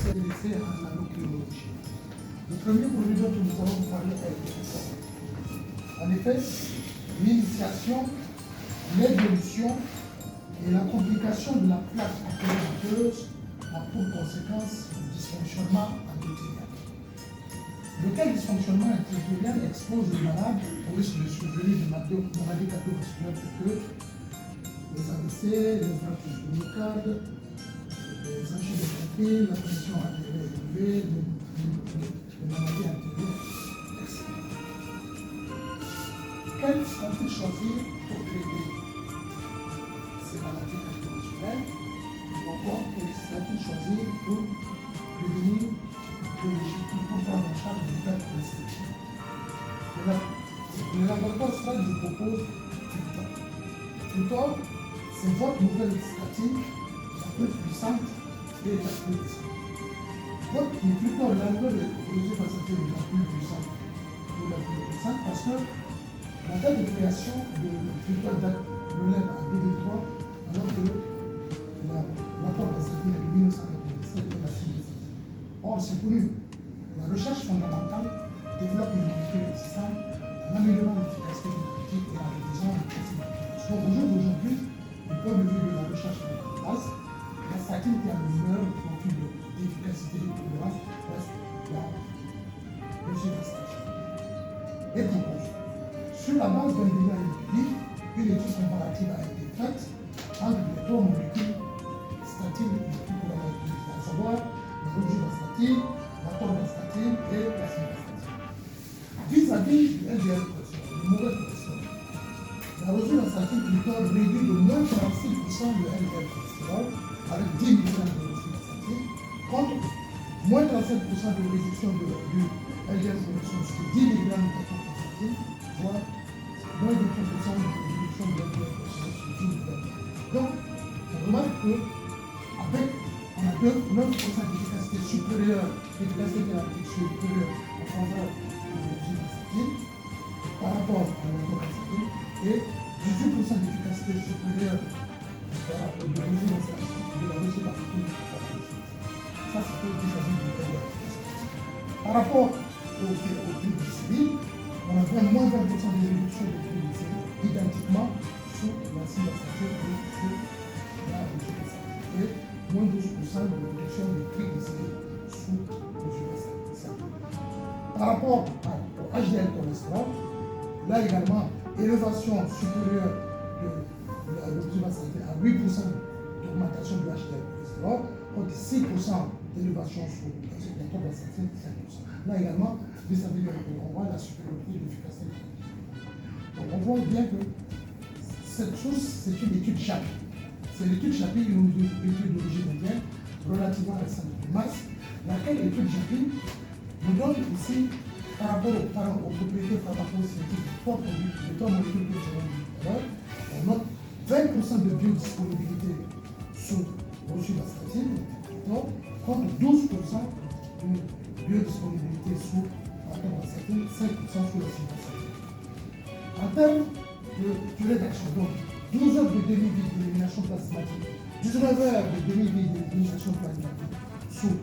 s'intéresser à l'endocrinologie. Le premier produit dont nous allons vous parler est le cancer. En effet, l'initiation, l'évolution et la complication de la plaque artériovereuse a pour conséquence le dysfonctionnement endothélial. Lequel dysfonctionnement endothélial expose le malade au risque de survenir de maladies cardiovasculaires coûteuses, les AVC, les infarctus du myocarde, les angioédémies, la pression artérielle élevée, les maladies artérielles, etc. Quel faut-il choisir pour traiter ces maladies cardiovasculaires? Ou encore, quel faut-il choisir pour prévenir pour prendre en charge du hypercholestérolémie? Le laboratoire STRAT vous propose Fructol. Fructol, c'est votre nouvelle statine la plus puissante et la plus puissante. Votre Fructol, la nouvelle statine la plus puissante ou la plus puissante parce que la date de création de Fructol relève à 2003 alors que l'accord de statine est de 1997 et la cible. Or, c'est connu. La recherche fondamentale développe une molécule existante en améliorant l'efficacité thérapeutique et en réduisant le principe de l'utilisation. Au jour d'aujourd'hui, du point de vue de la recherche fondamentale, la statine qui a le meilleur profil d'efficacité et de tolérance reste la rosuvastatine. Et pour cause, sur la base d'un bilan empirique, une étude comparative a été faite entre les trois molécules statine les plus couramment utilisées, à savoir la rosuvastatine, la torvastatine et la simvastatine. Vis-à-vis du LDL cholestérol, le mauvais cholestérol, la rosuvastatine plutôt réduit de moins 36% le LDL cholestérol avec 10 mg de rosuvastatine contre moins 37% de réduction du LDL cholestérol sur 10 mg de torvastatine, voire moins de 30% de réduction du LDL cholestérol sur 10 mg. Donc, on remarque que avec on a 9% d'efficacité supérieure, d'efficacité thérapeutique supérieure en faveur de la rosuvastatine par rapport à la torvastatine et 18% d'efficacité supérieure par rapport à la rosuvastatine. Ça, c'est pour vis-à-vis du LDL. Par rapport au triglycérides, on a moins 20% de réduction de triglycérides identiquement sur la simvastatine et sur la rosuvastatine. Et moins 12% de réduction des triglycérides sous rosuvastatine. Par rapport au HDL cholestérol, là également, élévation supérieure de la rosuvastatine à 8% d'augmentation du HDL cholestérol, contre 6% d'élévation sous la torvastatine, 5%. Là également, on voit la supériorité de l'efficacité. Donc on voit bien que cette source, c'est une étude chapitre. C'est l'étude chapitre, une étude d'origine indienne, relativement récente de mars, laquelle étude chapitre nous donne ici, par rapport aux propriétés pharmacocinétiques des trois produits, des trois molécules que nous avons vues tout à l'heure, on note 20% de biodisponibilité sur rosuvastatine, contre 12% de biodisponibilité sur la torvastatine, 5% sur la simvastatine. En termes de durée d'action, donc 12 heures de demi-vie d'élimination plasmatique, 19 heures de demi-vie d'élimination plasmatique sous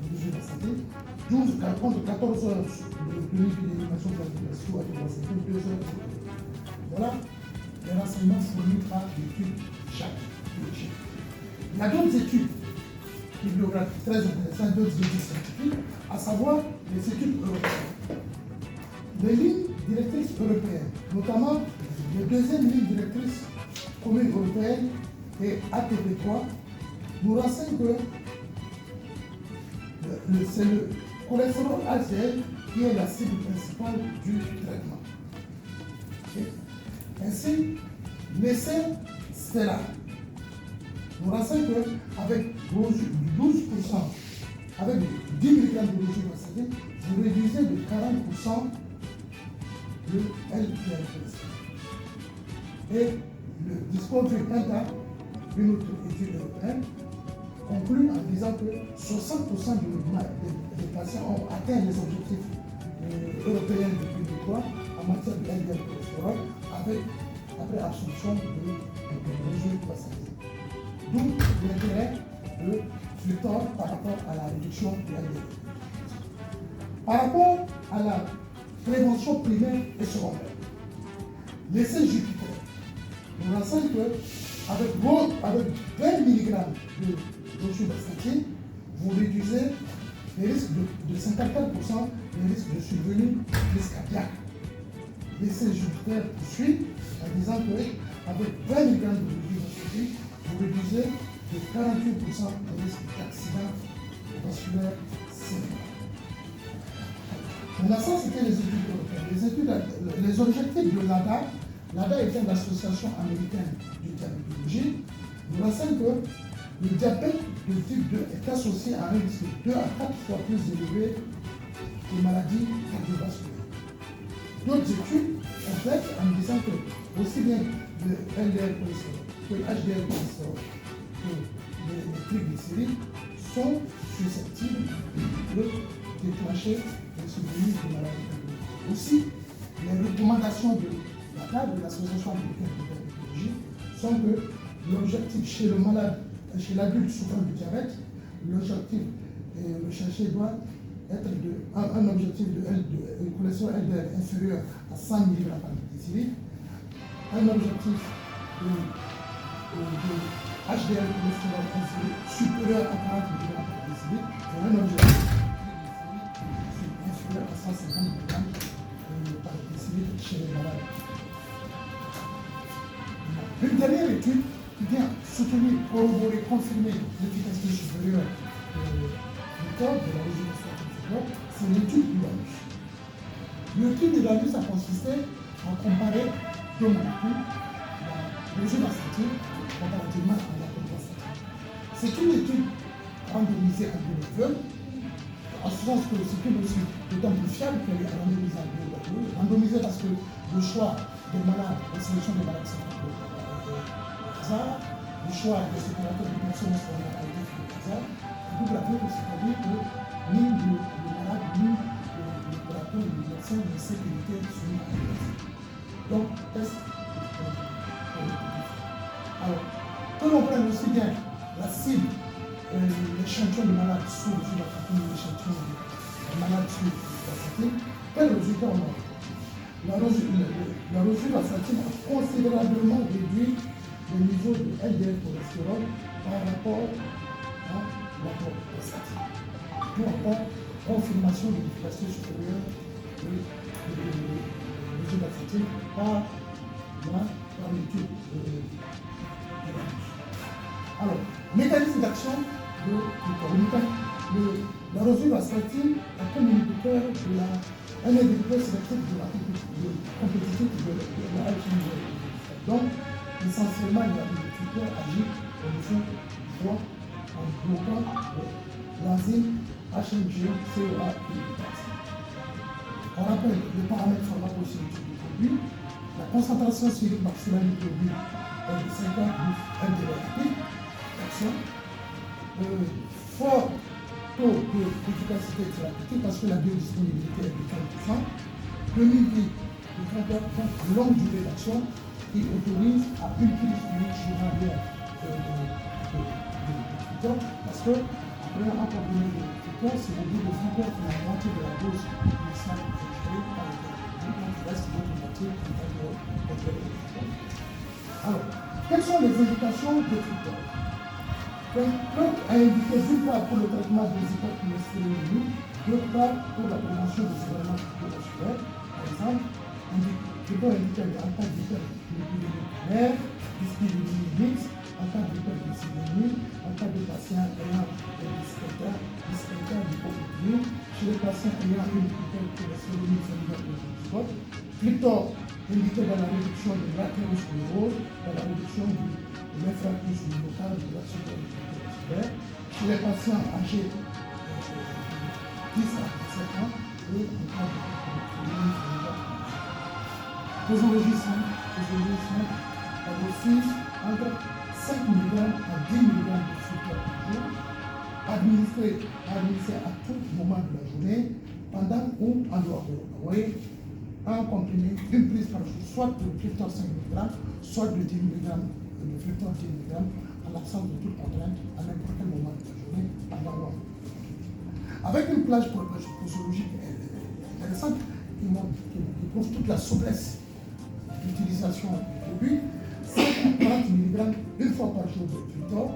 rosuvastatine, contre 14 heures de demi-vie d'élimination plasmatique sous la torvastatine, 2 heures de voilà les renseignements fournis par l'étude chaque. Il y a d'autres études bibliographiques très intéressantes, d'autres études scientifiques, à savoir les études européennes. Les lignes directrices européennes, notamment les deuxième ligne directrice commune européenne et ATP3, nous renseignent que c'est le cholestérol HDL qui est la cible principale du traitement. Okay. Ainsi, l'essai Stella nous renseigne qu'avec 12%, avec 10 mg de rosuvastatine, vous réduisez de 40% le LDL cholestérol. Et le Discovery Penta, une autre étude européenne, conclut en disant que 60% des patients ont atteint les objectifs européens de 2003 en matière de LDL cholestérol après absorption de rosuvastatine. D'où l'intérêt de Fluctuant par rapport à la réduction du LDL. Par rapport à la prévention primaire et secondaire, l'essai Jupiter nous renseigne qu'avec 20 mg de rosuvastatin, vous réduisez les risques de 54% les risques de survenue de crise cardiaque. L'essai Jupiter poursuit en disant qu'avec 20 mg de rosuvastatin, vous réduisez de 48% les risques d'accident vasculaire cérébral. Maintenant, ça, c'était les études européennes. Les objectifs de l'ADA, l'ADA était l'association américaine de diabétologie, nous renseigne que le diabète de type 2 est associé à un risque 2 à 4 fois plus élevé de maladies cardiovasculaires. D'autres études complètent en disant que aussi bien le LDL cholestérol que le HDL cholestérol que les triglycérides sont susceptibles de déclencher les survenus de maladies cardiovasculaires. Aussi, les recommandations de l'association américaine de diabétologie sont que l'objectif chez le malade, chez l'adulte souffrant du diabète, l'objectif recherché doit être un objectif de cholestérol LDL inférieur à 100 mg par décilitre, un objectif de HDL cholestérol supérieur à 40 mg par décilitre et un objectif inférieur à 150 mg par décilitre chez les malades. Une dernière étude qui vient soutenir, corroborer, confirmer l'efficacité supérieure du corps de la résolution supérieure, c'est l'étude d'Uranus. L'étude d'Uranus a consisté à comparer deux molécules, la rosuvastatin comparativement à la pravastatin. C'est une étude randomisée en 2002, en ce sens que c'est une aussi d'autant plus fiable qu'elle est randomisée en 2002. Randomisée parce que le choix des malades, la sélection des malades, c'est le choix de sécurité de personnes a été fait au hasard, double aveu, c'est-à-dire que ni le malade, ni l'opérateur, ni le médecin ne sait qu'il était soumis à l'opération. Donc, test alors, que l'on prenne aussi bien la cible, l'échantillon de malades sous la pratique, l'échantillon de malades sous la pratique, quel résultat on a? La rosuvastatin a considérablement réduit le niveau de LDL cholestérol par rapport à la pravastatin. Ou encore, confirmation de l'efficacité supérieure de rosuvastatin par l'étude alors, mécanisme d'action de la rosuvastatin est comme inhibiteur un inhibiteur sélectif de la compétitivité de la alchimie. Donc, essentiellement, l'inhibiteur agit au niveau droit en bloquant l'enzyme HMG-CoA inhibitase. On rappelle les paramètres pharmacocinétiques du produit. La concentration sérique maximale du produit est de 50 LDL rapide d'action. Fort taux d'efficacité thérapeutique parce que la biodisponibilité est de 40%. Demi-vie de 30 heures, longue durée d'action qui autorise à une prise unique journalière de traitement parce que après un comprimé de traitement, c'est au bout de 30 heures que la moitié de la dose initiale est gérée par le traitement. Donc il reste l'autre moitié qui est contrôlée. Alors, quelles sont les indications de traitement? L'autre a indiqué d'une part pour le traitement des hypercholestérolémies, d'autre part pour la prévention des événements cardiovasculaires. Par exemple, je peux indiquer en cas d'hyperlipidémie primaire, dyslipidémie mixte, en cas d'hyperglycémie, en cas de patients ayant des dyspepsia d'hypoglycémie, chez les patients ayant une hypercholestérolémie familiale de l'hypotype, Flictor indiqué dans la réduction de l'athérosclérose, dans la réduction de l'infarctus du myocarde de l'action cardiovasculaire, chez les patients âgés de 10 à 17 ans et en cas de hypercholestérolémie familiale. Les enregistrements ont aussi entre 5 mg à 10 mg de Flictor par jour, administré à tout moment de la journée, pendant ou en dehors de la journée, un comprimé, une prise par jour, soit de Flictor 5 mg, soit de 10 mg de Flictor 10 mg, en l'absence de toute contrainte, à n'importe quel moment de la journée. donné pendant longtemps. Avec une plage posologique intéressante qui prouve toute la souplesse d'utilisation du produit, 5 à 30 mg une fois par jour de Victor.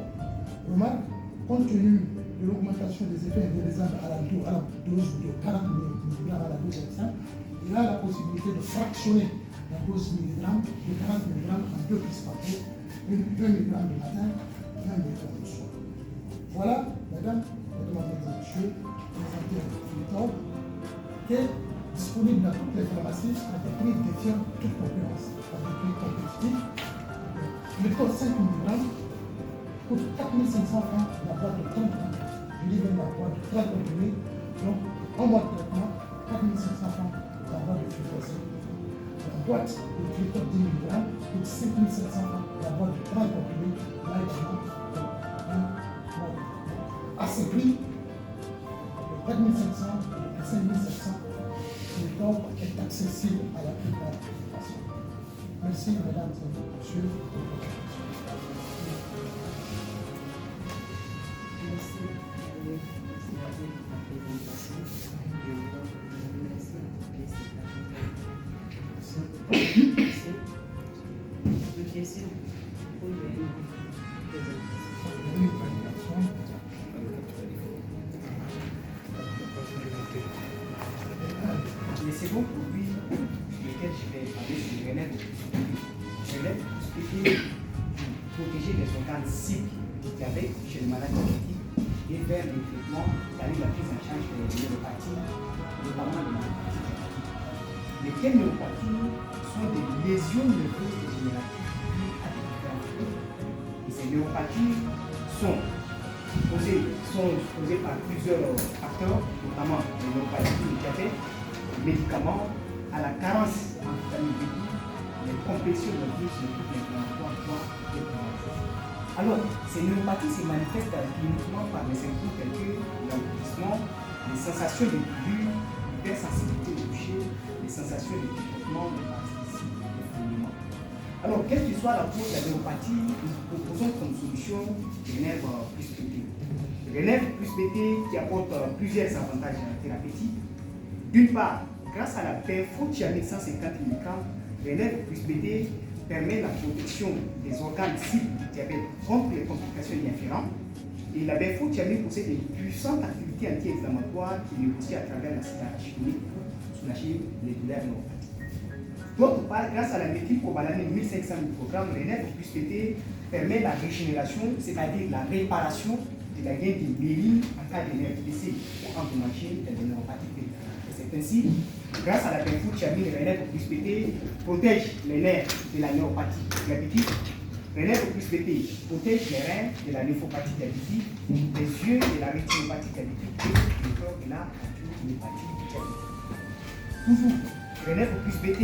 Remarque, compte tenu de l'augmentation des effets indésirables à la dose de 40 mg à la dose externe, il a la possibilité de fractionner la dose milligramme de 40 mg en 2 prises par jour, 1 mg le matin, 1 mg le soir. Voilà, mesdames, mesdemoiselles et messieurs, présenté un Victor qui est disponible dans toutes les pharmacies à des prix défiant toute concurrence, à des prix compétitifs. Victor 5 mg coûte 4 500 francs la boîte de 30 francs. Je dis même la boîte de 30 comprimés. Donc, en mois de traitement, 4 500 francs la boîte de Victor 5. La boîte de Victor 10 mg coûte 5 700 francs la boîte de 30 comprimés. Là également, à ce prix, de 4 500 à 5 700, Victor est accessible à la plupart des patients. Merci, mesdames et messieurs, pour votre attention. Merci pour la présentation. Je vous remercie de Merci. Une question pour les présentations. Les seconds produits sur lesquels je vais parler, c'est le Renef. Le Renef peut protéger les organes cibles du diabète chez les malades diabétiques et vers le traitement, c'est-à-dire la prise en charge des neuropathies, notamment les neuropathies diabétiques. Lesquelles neuropathies sont des lésions nerveuses dégénératives dues à des différents facteurs. Et ces neuropathies sont causées par plusieurs facteurs, notamment les neuropathies du diabète, les médicaments, à la carence en vitamine B, les complexions nerveuses, les troubles inflammatoires, et alors, ces neuropathies se manifestent cliniquement par des symptômes tels que l'engloutissement, les sensations de brûlure, l'hypersensibilité au toucher, les sensations de picotement, de paresthésie, de fourmillement. Alors, quelle que soit la cause de la neuropathie, nous proposons comme solution Renef plus PT. Renef plus PT qui apporte plusieurs avantages thérapeutiques. D'une part, grâce à la perfothiamine 150 mg, Renef plus PT permet la protection des organes cibles du diabète contre les complications y afférentes. Et la perfothiamine possède une puissante activité anti-inflammatoire qui négocie à travers la sédation chimique pour soulager les douleurs neuropathiques. D'autre part, grâce à la méthylcobalamin 1500 microgrammes, Renef plus PT permet la régénération, c'est-à-dire la réparation de la gaine de myéline en cas de nerfs blessés ou endommagés dans les neuropathies périphériques. C'est ainsi, grâce à la perfothiamine, Renef plus PT protège les nerfs de la neuropathie diabétique. Renef plus PT protège les reins de la néphropathie diabétique, les yeux de la rétinopathie diabétique et le corps de la cardiomyopathie diabétique. Toujours, Renef plus PT,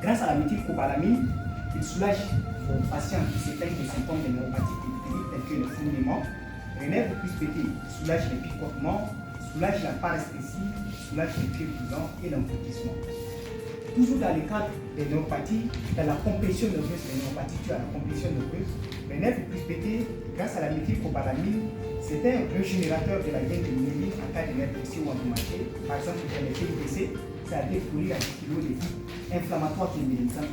grâce à la méthylcobalamin, il soulage vos patients qui se plaignent des symptômes de neuropathie périphérique tels que le fourmillement. Renef plus PT soulage les picotements, soulage la paresthésie, soulage les pieds brûlants et l'engloutissement. Toujours dans le cadre des neuropathies, dans la compression nerveuse des neuropathies due à la compression nerveuse, Renef plus PT, grâce à la méthylcobalamin, c'est un régénérateur de la gaine de myéline en cas de nerfs blessés ou endommagés, par exemple dans les pieds blessés, c'est-à-dire fournir à 10 kg de vie inflammatoire qui est médicament.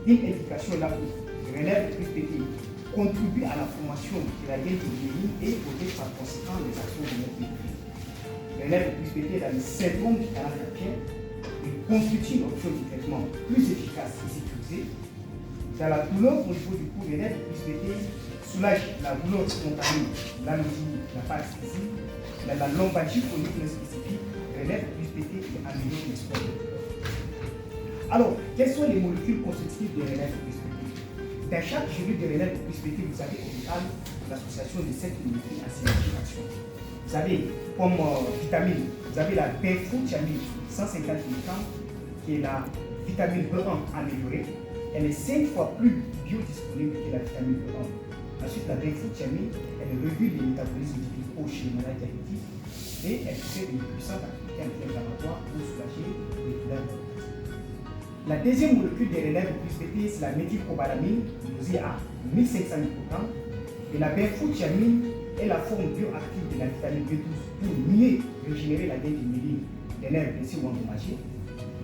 Une indication là où Renef plus PT contribue à la formation de la gaine de myéline et protège par conséquent les actions de notre médecine. Renef plus PT dans le syndrome du canal carpien, il constitue une option de traitement plus efficace et sécurisée. Dans la douleur au niveau du cou, Renef plus PT soulage la douleur spontanée, l'anémie, la paresthésie, la lombalgie chronique non spécifique. Renef plus PT améliore les sports. Alors, quelles sont les molécules constitutives de Renef plus PT? Dans chaque gélule de Renef plus PT, vous avez au total l'association de 7 molécules en synergie d'action. Vous avez comme vitamine, vous avez la perfothiamine 150 mg, qui est la vitamine B1 améliorée. Elle est 5 fois plus biodisponible que la vitamine B1. Ensuite, la perfothiamine, elle régule le métabolisme du glucose chez les malades diabétiques et elle possède une puissante activité anti-inflammatoire pour soulager les douleurs neurologiques. La deuxième molécule de Renef plus PT, c'est la méthylcobalamin, dosée à 1500 microgrammes. Et la perfothiamine, est la forme bioactive de la vitamine B12 pour mieux régénérer la gaine du myéline des nerfs blessés ou endommagés.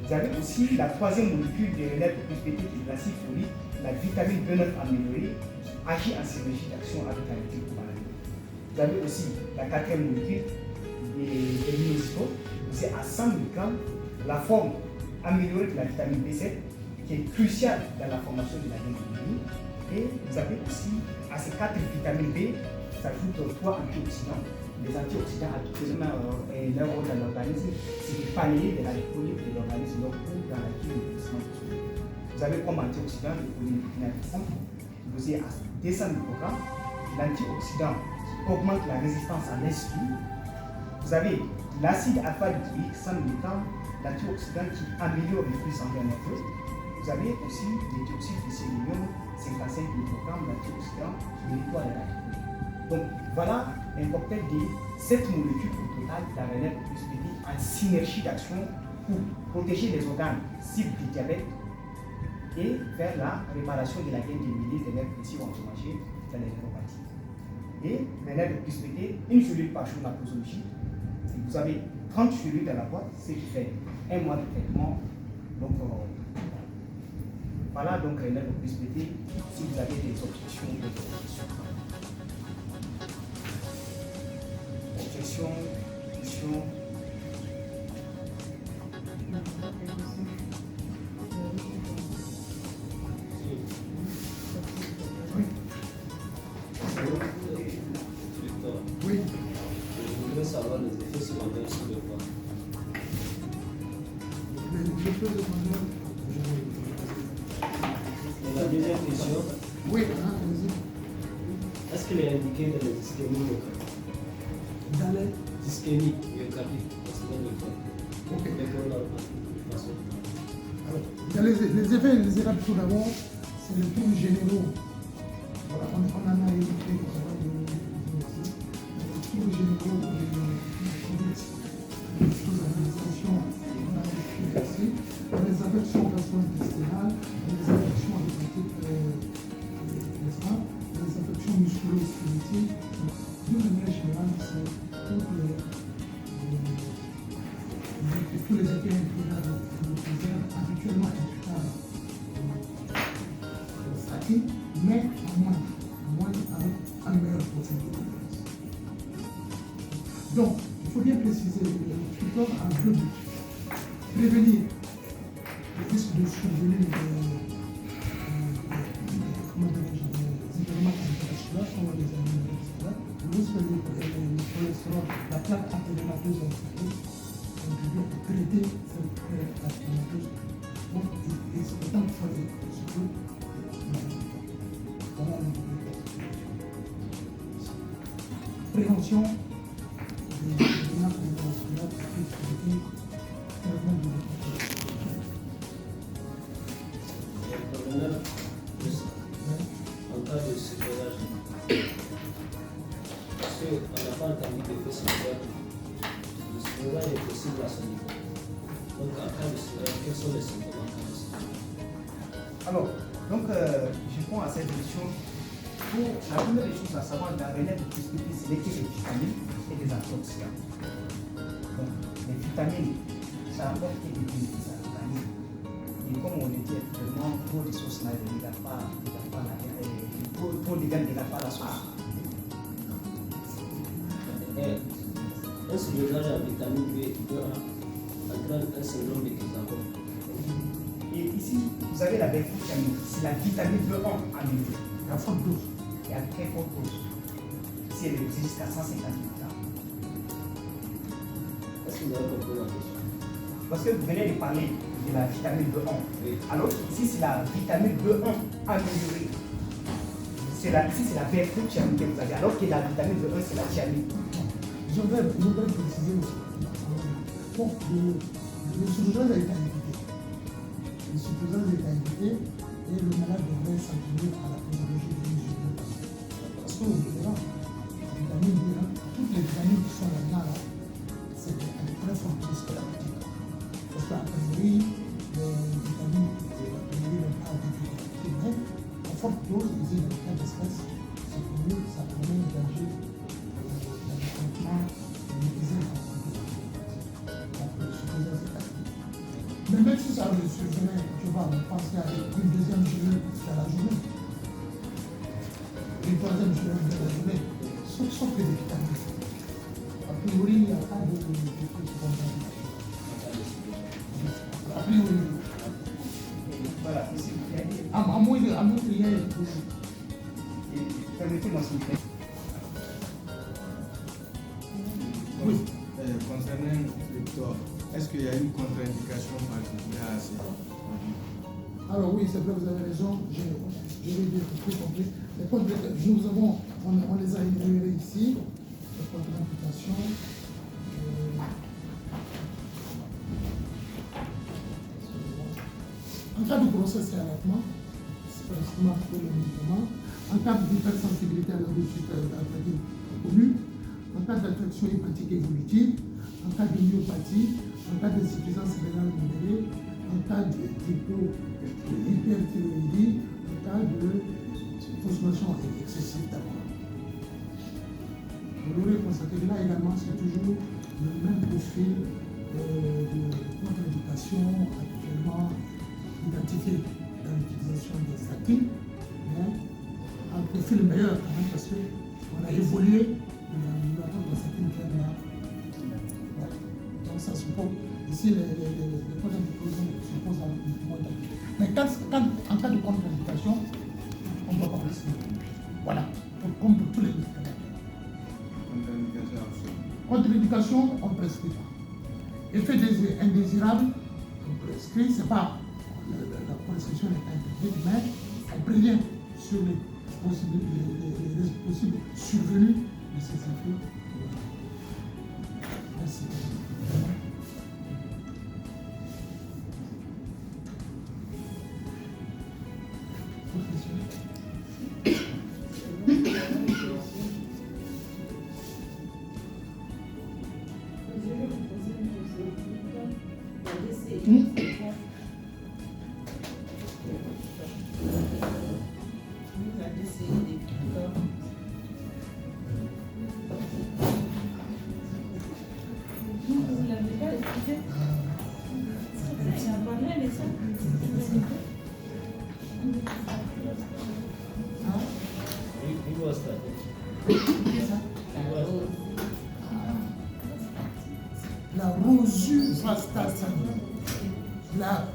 Vous avez aussi la troisième molécule de nerfs plus petit qui est l'acide folique, la vitamine B9 améliorée, qui agit en synergie d'action avec la méthylcobalaminée. Vous avez aussi la quatrième molécule des minocytoses, c'est à 100 mg, la forme améliorée de la vitamine B7, qui est cruciale dans la formation de la gaine du myéline. Et vous avez aussi à ces 4 vitamines B s'ajoutent 3 antioxydants. Les antioxydants leur rôle dans l'organisme, c'est de pallier de la lipolyse de l'organisme dans la chimie. Vous avez comme antioxydant le polymethylation, vous avez à 200 microgrammes, l'antioxydant qui augmente la résistance à l'insuline. Vous avez l'acide alpha-lipoïque 100 mg, l'antioxydant qui améliore le flux sanguin nerveux. Vous avez aussi le dioxyde de sélénium 55 microgrammes d'antioxydant qui nettoie les radicules. Donc voilà un cocktail de 7 molécules au total d'ARNF plus PD en synergie d'action pour protéger les organes cibles du diabète et faire la réparation de la gaine du myéline des nerfs petits ou endommagés dans les neuropathies. Et les nerfs plus PD, une cellule par jour la posologie. Vous avez 30 cellules dans la boîte, ce qui fait un mois de traitement. Donc, voilà donc les nerfs plus PD si vous avez des objections de question. Oui. Je voudrais savoir les effets secondaires sur le corps. Les effets secondaires. Et la deuxième question, Oui, allez-y. est-ce qu'il est indiqué dans les ischémies locales? Dans les. Ischémie myocardique, accident de corps. Ok. Les corps dans le façon. Alors, il y a les effets indésirables tout d'abord, c'est les troubles généraux. Voilà, on en a évoqué tout à l'heure les troubles généraux les affections gastro-intestinales, les affections hépatiques, n'est-ce pas, les affections musculo-squelettiques. D'une manière générale, c'est tous les effets indésirables habituellement imputables aux statiques, mais en moins avec un meilleur pourcentage. Donc, il faut bien préciser, le traitement a deux buts. Prévenir le risque de survenue des événements cardiovasculaires, comme les anémies cardiovasculaires, le risque de cholestérol, la plaque artériomateuse inférieure, contribue à traiter cette plaque artériomateuse. Donc, et c'est autant de fois que voilà prévention des événements cardiovasculaires, traitement du En cas de sevrage, parce qu'on n'a pas entendu d'effet secondaire, le sevrage est possible à son niveau. Donc en cas de sevrage, quels sont les symptômes? Alors, donc, je réponds à cette question. Pour la première des choses à savoir dans le nerf de plus petit, c'est l'équipe des vitamines et des antioxydants. Donc, les vitamines, ça apporte des bénéfices à l'organisme. Et comme on le dit actuellement, trop de sauce ne regarde pas trop de graines ne regardent pas la sauce. Un sevrage à vitamine B entraîne un syndrome de Kizako. Et ici, vous avez la bêta-vitamine, c'est la vitamine B1 améliorée. la forte dose. Et à très forte dose. Si elle est jusqu'à 150 mg. Est-ce que vous avez compris la question? Parce que vous venez de parler de la vitamine B1. Oui. Alors ici, c'est la vitamine B1 améliorée. Ici, c'est la bêta-vitamine que vous avez. Alors que la vitamine B1, c'est la thiamine. Je voudrais préciser aussi. Bon, le sous-dosage a été indiqué. Le sous-dosage a été indiqué et le malade devrait s'en tenir à la posologie de l'hygiène. Parce qu'on verra, la vitamine B, toutes les vitamines qui sont là-dedans, c'est à très forte dose thérapeutique. Parce qu'à priori, les vitamines n'ont pas d'efficacité, mais à forte dose, ils ont des cas de stress, ça permet un danger même si ça le survenait, tu vas penser à une deuxième journée dans la journée, une troisième journée dans la journée, sauf que des vitamines. A priori, il n'y a pas de trucs comme ça. A priori. Voilà, ici, À moins qu'il y ait permettez-moi s'il vous plaît. oui. Concernant le tort, est-ce qu'il y a une contre-indication particulière à ces produits? Alors oui, c'est vrai, vous avez raison, je vais dire plus complet. On les a énumérés ici, la contre-indication. En cas de grossesse et allaitement, c'est précisément pour le médicament. En cas d'hypersensibilité à la réussite d'alphabet connue, en cas d'infection hépatique évolutive, en cas de myopathie, en cas d'insuffisance rénale modérée, en cas d'hyperthyroïdie, en cas de consommation excessive d'alcool. Vous l'aurez constaté que là également, c'est toujours le même profil de contre-indication actuellement identifié dans l'utilisation des statines, mais un profil meilleur quand même parce qu'on a évolué de la statine qui est là. Voilà. Donc ça se pose. Ici, les contre-indications se posent à moins d'activité. Mais en cas de contre-indication, on ne doit pas prescrire. Voilà, comme pour tous les médicaments. Contre-indication absolue. Contre-indication, on ne prescrit pas. Effet indésirable, on prescrit, c'est pas la prescription n'est pas interdite, mais on prévient sur les possibles survenus de ces effets. Merci. La rosuvastatine. La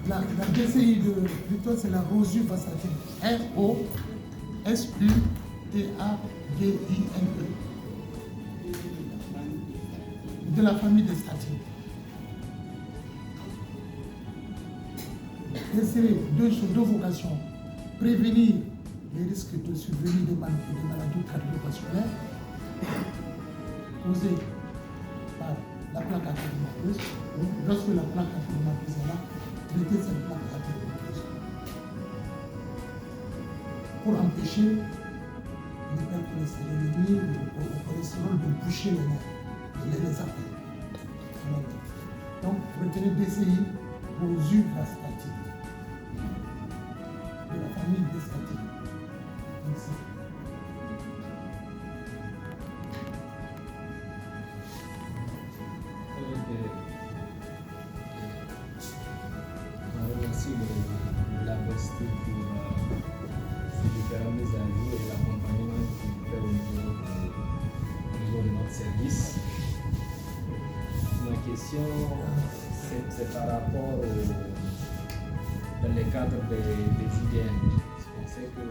DCI de plutôt c'est la rosuvastatine. R-O-S-U-T-A-D-I-N-E. De la famille des statines. DCI, deux vocations. Prévenir les risques de survenue des maladies cardiovasculaires causées par la plaque artériomateuse. Lorsque la plaque artériomateuse est là, traiter cette plaque artériomateuse pour empêcher l'hypercholestérolémie, le cholestérol de boucher les nerfs, les artères. Donc, retenez DCI rosuvastatine de la famille des statines. Merci. On remercie l'université pour ces différentes mises à jour et l'accompagnement qu'il fait au niveau de notre service. Ma question, c'est par rapport dans le cadre des IDN. On sait que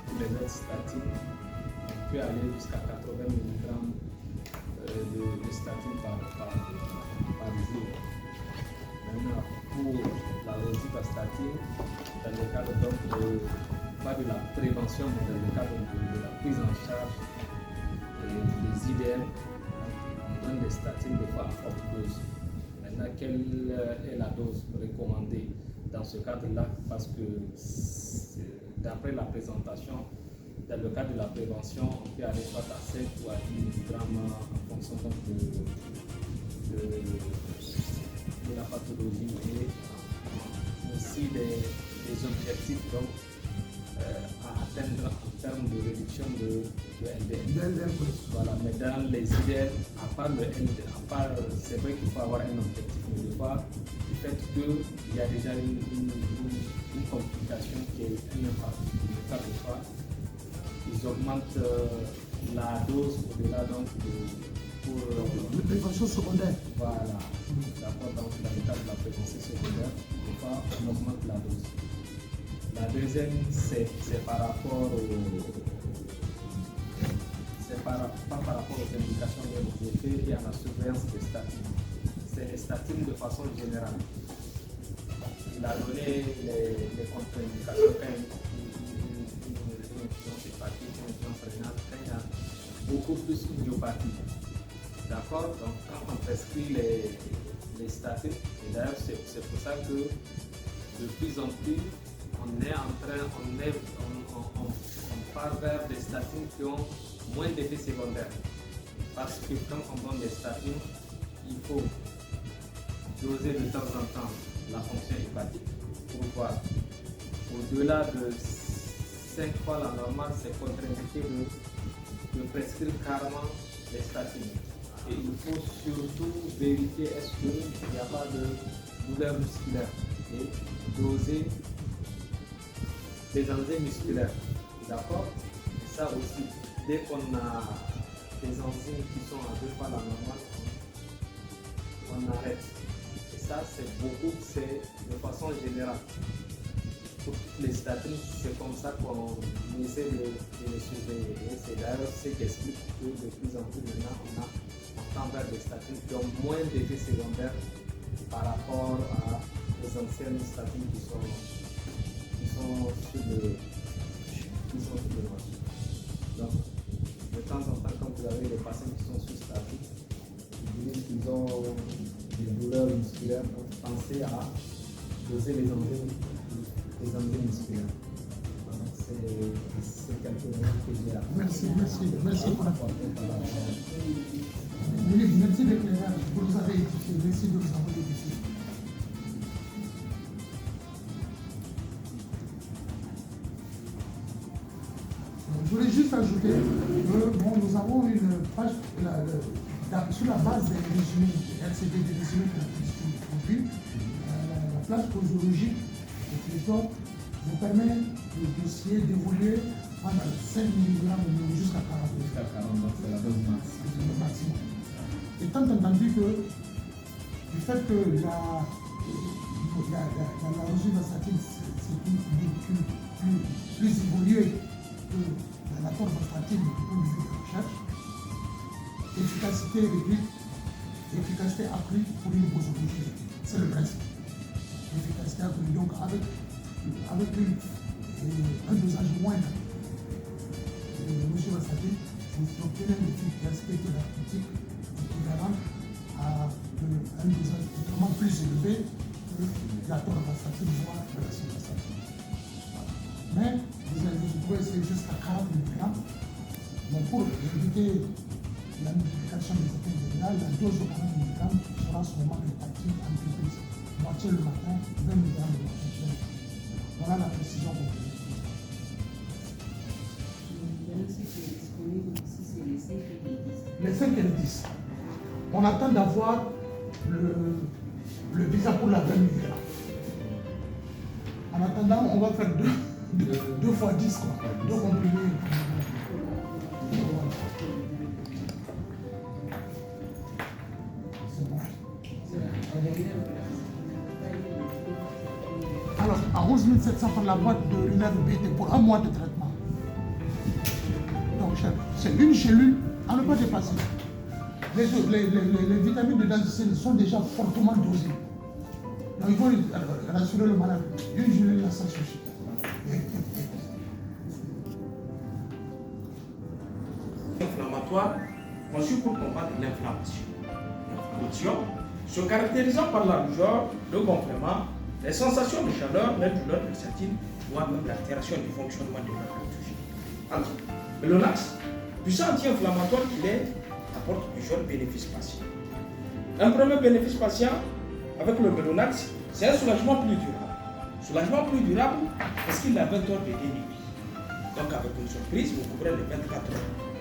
pour les autres statines, on peut aller jusqu'à 80 mg de statine par jour. Maintenant, pour la rosuvastatine, dans le cadre donc pas de la prévention, mais dans le cadre de la prise en charge des IDM, on donne des statines de fois à forte dose. Maintenant, quelle est la dose recommandée dans ce cadre-là? Parce que d'après la présentation, dans le cadre de la prévention, on peut aller soit à 5 ou à 10 mg en fonction donc de la pathologie et aussi des objectifs donc, à atteindre en termes de réduction de LDL. Voilà, mais dans les IDL, à part le LDL, c'est vrai qu'il faut avoir un objectif, mais des fois, du fait qu'il y a déjà une complication qui est un impact. Des fois, ils augmentent la dose au-delà donc pour La prévention secondaire. voilà, d'accord, donc dans le cas de la prévention secondaire, des fois on augmente la dose. La deuxième, c'est par rapport pas par rapport aux indications mais aux effets et à la surveillance des statines. C'est les statines de façon générale. Il a donné les contre-indications quand une influence hépatique, une influence rénale, quand il y a beaucoup plus de myopathie. D'accord? Donc quand on prescrit les statines, et d'ailleurs c'est pour ça que de plus en plus on part vers des statines qui ont moins d'effets secondaires. Parce que quand on donne des statines, il faut doser de temps en temps la fonction hépatique pour voir. Au-delà de 5 fois la normale, c'est contre-indiqué de prescrire carrément les statines. Et il faut surtout vérifier est-ce qu'il n'y a pas de douleur musculaire et doser des enzymes musculaires. D'accord? Et ça aussi, dès qu'on a des enzymes qui sont à 2 fois la normale, on arrête. Et ça, c'est de façon générale. Pour toutes les statines, c'est comme ça qu'on essaie de les surveiller. Et c'est d'ailleurs ce qui explique que de plus en plus maintenant, on tend vers des statines qui ont moins d'effets secondaires par rapport aux anciennes statines qui sont sur le marché. Donc, de temps en temps, quand vous avez des patients qui sont sous statine, ils disent qu'ils ont des douleurs musculaires, donc pensez à doser les enzymes musculaires. Donc, c'est quelque chose que j'ai appris. Merci pour la merci de l'éclairage. Vous nous avez édifié. Merci de nous avoir édifié. Je voulais juste ajouter que nous avons une page sur la base des résumés, des RCD, des résumés que la police produit. La plage posologique de territoire vous permet le dossier d'évoluer pendant 5 mg jusqu'à 40 mg. Jusqu'à 40, donc c'est la dose maximum. Étant entendu que du fait que la rosuvastatine c'est une molécule plus évoluée que la torvastatine du point de vue de la recherche, efficacité réduite, efficacité accrue pour une posologie. C'est le principe. Efficacité accrue. Donc avec un dosage moindre de rosuvastatine, vous obtenez une efficacité thérapeutique équivalente à un dosage vraiment plus élevé que la torvastatine, voire la simvastatine. Mais vous pouvez essayer jusqu'à 40 mg. Donc pour éviter la multiplication des effets généraux, la dose de 40 mg sera seulement répartie en deux prises. Moitié le matin, 20 mg le matin. Voilà la précision qu'on peut. Les 5 et le 10. On attend d'avoir le visa pour la 20 mg. En attendant, on va faire 2 fois 10 quoi. 2 comprimés. C'est bon. Alors, à 11 700 par la boîte de lunaire BT pour 1 mois de traitement. Donc, c'est une cellule à ne pas dépasser. Les vitamines dedans sont déjà fortement dosées. Donc, il faut rassurer le malade. Une cellule, là, ça suffit. Inflammatoire conçu pour combattre l'inflammation. L'inflammation se caractérisant par la rougeur, le gonflement, les sensations de chaleur, les douleurs pulsatives, voire même l'altération du fonctionnement de la cardiologie. Alors, Melonax, puissant anti-inflammatoire qu'il est, apporte plusieurs bénéfices patients. Un premier bénéfice patient avec le Melonax, c'est un soulagement plus durable. Soulagement plus durable parce qu'il a 20 heures de délit. Donc avec une surprise, vous couvrez les 24 heures.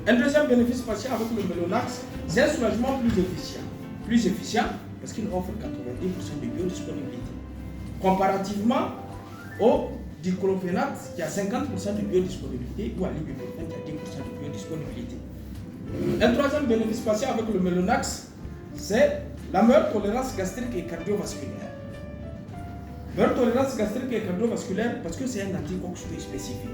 Un deuxième bénéfice patient avec le Melonax, c'est un soulagement plus efficient. Plus efficient parce qu'il offre 90% de biodisponibilité. Comparativement au diclofénac qui a 50% de biodisponibilité ou à l'ibuprofène qui a 10% de biodisponibilité. Un troisième bénéfice patient avec le Melonax, c'est la meilleure tolérance gastrique et cardiovasculaire. Meilleure tolérance gastrique et cardiovasculaire parce que c'est un anticoxydé spécifique.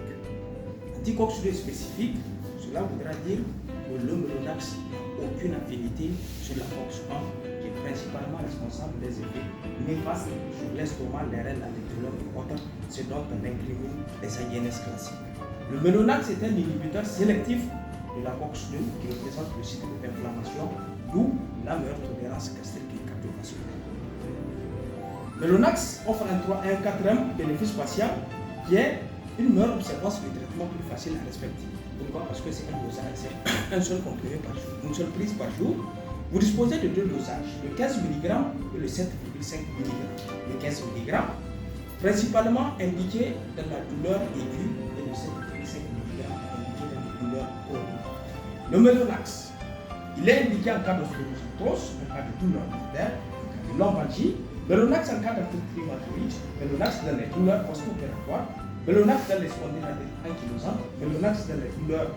Anticoxydé spécifique, cela voudra dire que le Melonax n'a aucune affinité sur la COX-1 qui est principalement responsable des effets néfastes sur l'estomac, les reins, la létulum et autres, ce dont on incrimine les AINS classiques. Le Melonax est un inhibiteur sélectif de la COX-2 qui représente le site d'inflammation, d'où la meilleure tolérance gastrique et cardiovasculaire. Melonax offre un quatrième bénéfice patient qui est une meilleure observance du traitement plus facile à respecter. Pourquoi? Parce que c'est un dosage, c'est un seul comprimé par jour, une seule prise par jour. Vous disposez de deux dosages, le 15 mg et le 7,5 mg. Le 15 mg, principalement indiqué dans la douleur aiguë, et le 7,5 mg indiqué dans la douleur chronique. Le Melonax, il est indiqué en cas d'ostéoporose, en cas de douleur musculaire, en cas de lombalgie. Melonax en cas d'arthrite rhumatoïde, Melonax dans les douleurs post-opératoires, Melonax dans les spondylarthrites ankylosantes, Melonax dans les douleurs,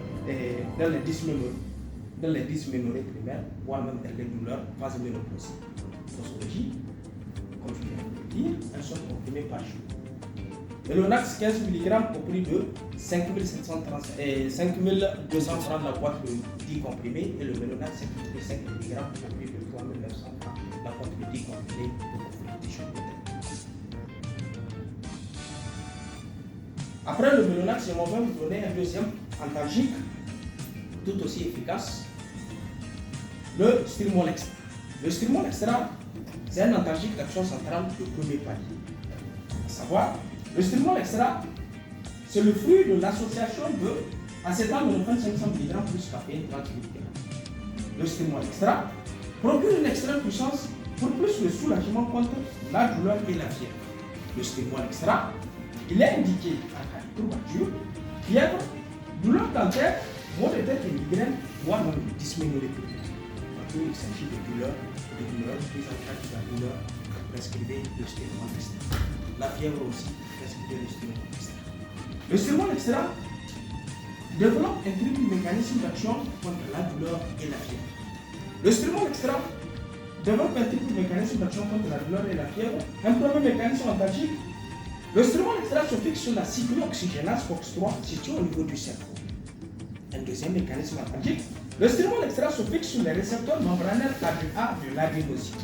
dans les dysménorrhées primaires, voire même dans les douleurs phase ménopausique. Posologie, comme je viens de le dire, un seul comprimé par jour. Melonax 15 mg au prix de 5200 francs la boîte de 10 comprimés et le Melonax 5 mg au prix de 3900 francs la boîte de 10 comprimés de 10 jours. Après le Melonax, je vais vous donner un deuxième antalgique tout aussi efficace, le Stimol Extra. Le Stimol Extra, c'est un antalgique d'action centrale de premier palier. À savoir, le Stimol Extra, c'est le fruit de l'association de acétaminophène 500 mg plus caféine 30 mg. Le Stimol Extra procure une extrême puissance pour plus le soulagement contre la douleur et la fièvre. Le Stimol Extra, il est indiqué en cas de courbature, fièvre, douleur dentaire, maux de tête et migraine, voire même dysménorrhée primaire. Quand il s'agit de douleur, prise en charge de la douleur, prescrivez le Stimol Extra. La fièvre aussi, prescrivez le Stimol Extra. Le Stimol Extra développe un triple mécanisme d'action contre la douleur et la fièvre. Le Stimol Extra développe un triple mécanisme d'action contre la douleur et la fièvre. Un premier mécanisme antalgique. Le Stimol Extra se fixe sur la cyclooxygénase COX-3 située au niveau du cerveau. Un deuxième mécanisme antalgique. Le Stimol Extra se fixe sur les récepteurs membranaires A de l'adénosine.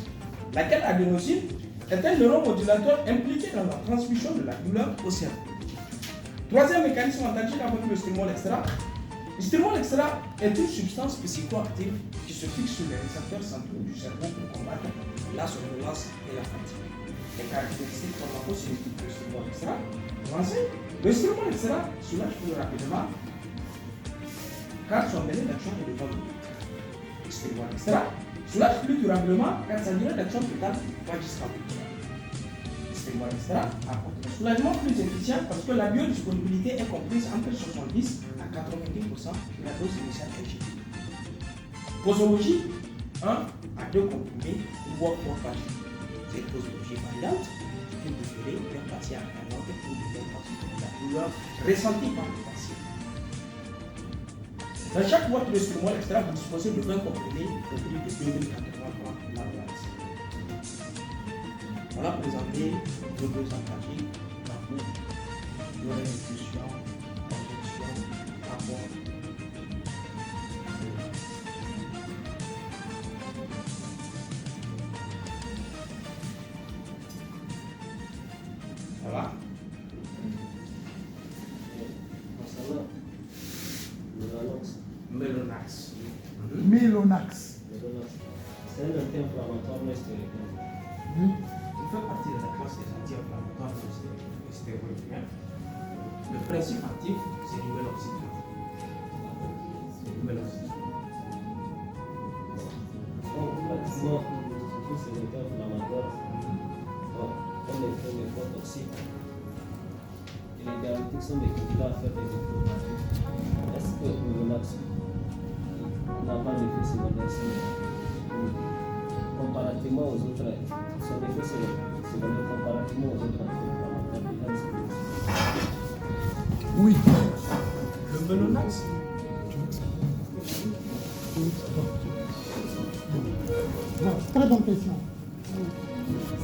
Laquelle adénosine est un neuromodulateur impliqué dans la transmission de la douleur au cerveau. Troisième mécanisme antalgique avec le Stimol Extra. Le Stimol Extra est une substance psychoactive qui se fixe sur les récepteurs centraux du cerveau pour combattre la somnolence et la fatigue. Les caractéristiques pharmacocinétiques du Stimol Extra. Le Stimol Extra soulage plus rapidement car son délai d'action est de 20 minutes. Le Stimol Extra soulage plus durablement car sa durée d'action totale va jusqu'à 8 heures. Le Stimol Extra apporte un soulagement plus efficient parce que la biodisponibilité est comprise entre 70 à 90% de la dose initiale injectée. Posologie 1 à 2 comprimés voire 3 par jour. Cette posologie variante peut différer d'un patient à un autre ou d'un patient de la douleur ressentie par le patient. Dans chaque boîte de Stimol Extra, vous disposez de 20 comprimés au prix de 2080 francs la boîte. On a présenté nos deux antalgiques, rapport, restitution, injection, rapport. Voilà. Concernant Melonax. Melonax. c'est un anti-inflammatoire mais stéroïdien. Il fait partie de la classe des anti-inflammatoires stéroïdiens. Le principe actif, c'est du meloxicam. Donc, pratiquement, tous ces anti-inflammatoires ont des effets toxiques. Et les diabétiques sont des candidats à faire des effets. Est-ce que le Melonax n'a pas d'effet secondaire similaire. Comparativement aux autres, son effet secondaire comparativement aux autres anti-inflammatoires. Oui. Le Melonax, Bon, très bonne question.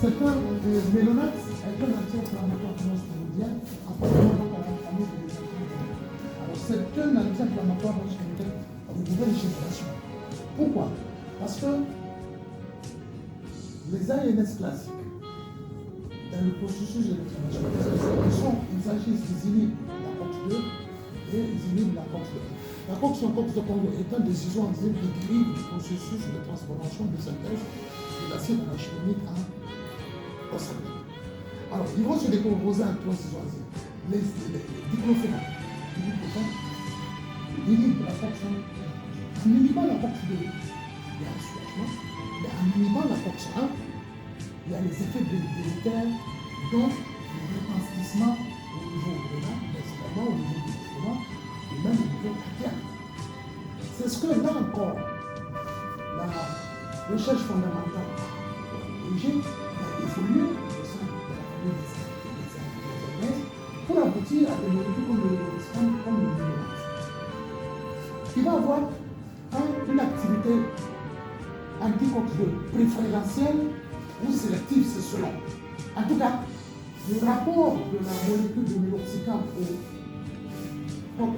C'est que le Mélonax est un anti-inflammatoire non-stéroïdien appartenant donc à la famille des anti-inflammatoires. Alors, c'est un anti-inflammatoire non-stéroïdien de nouvelle génération. Pourquoi? Parce que les ANS classiques, dans le processus de l'inflammation, ils agissent, ils inhibent la COX-2 et ils inhibent la COX-2. La COX-2 est un des isoenzymes qui dirige le processus de transformation de synthèse de l'acide arachidonique en oxalate. Alors, ils vont se décomposer en trois isoenzymes. Les diclofénac, ils inhibent la COX-1. En inhibant la COX-2, il y a un soulagement, mais en inhibant la COX-1, il y a les effets délétères, donc le reconstitution au niveau rénal, principalement au niveau du estomac, et même au niveau cardiaque. C'est ce que là encore, la recherche fondamentale origine a évolué au sein de la famille des ANS pour aboutir à des molécules comme le Loriscan, comme le Mélonax. Il va avoir une activité anti-COX-2 préférentielle ou sélective, c'est selon. En tout cas, le rapport de la molécule de méloxicam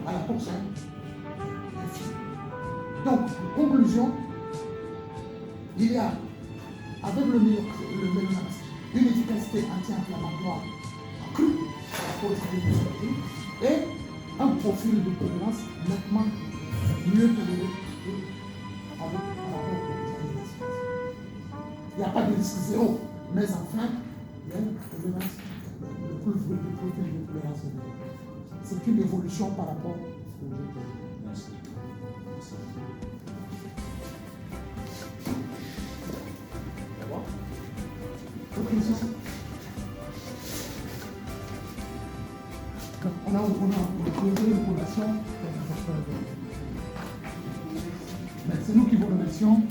à la COX-1 est fini. Donc, en conclusion, il y a, avec le Mélonax, une efficacité anti-inflammatoire accrue par rapport aux antibioticides et un profil de tolérance nettement mieux toléré par rapport aux antibioticides. Il n'y a pas de risque zéro, mais enfin, il y a une tolérance, le profil de tolérance élevé. C'est une évolution par rapport aux autres. merci. Merci. D'abord, Autre question? On a posé une fondation. Mais c'est nous qui vous remercions.